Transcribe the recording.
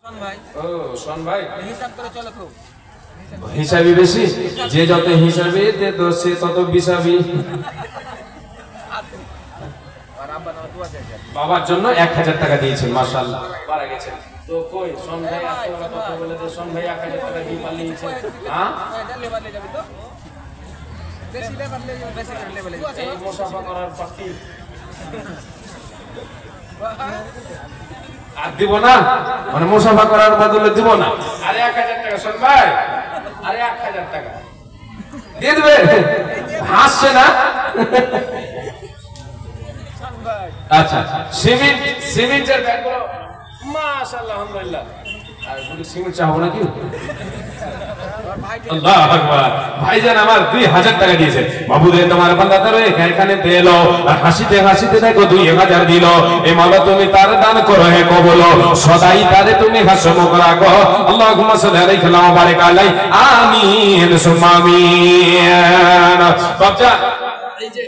ও শোন ভাই, হিসাবি বেশি, যে যত হিসাবি সে তত বিষাবি। বাবার জন্য 1000 টাকা দিয়েছেন, মাশাআল্লাহ মারা গেছেন। তো কই শোন ভাই আজকে কথা বলে যে শোন ভাই 1000 টাকা দিয়ে পালিয়েছে। হ্যাঁ এই মুসাফা করার পাখি আর দিব না, মানে মুসাফা করার বদলে দিব না। আরে 1000 টাকা শোন ভাই, আরে 1000 টাকা দিয়ে দেবে, হাসছে না? আচ্ছা সিমেন্টের ব্যাগগুলো মাশাআল্লাহ আলহামদুলিল্লাহ। আর বলি সিমেন্ট চাও নাকি? আল্লাহু আকবার। ভাইজান আমার 2000 টাকা দিয়েছে। বাবুরে তোমার বান্দা ধরে এখানে তেল আর হাসিতে হাসিতে দেখো 2000 দিল। এই মাওলা তুমি তার দান করো হে কবুল, সদাই তারে তুমি হাসমুখ রাখো। আল্লাহুম্মা সাল্লি আলাইহি ওয়া বারিক আলাইহি, আমিন সুম্মা আমিন। বাচ্চা এই যে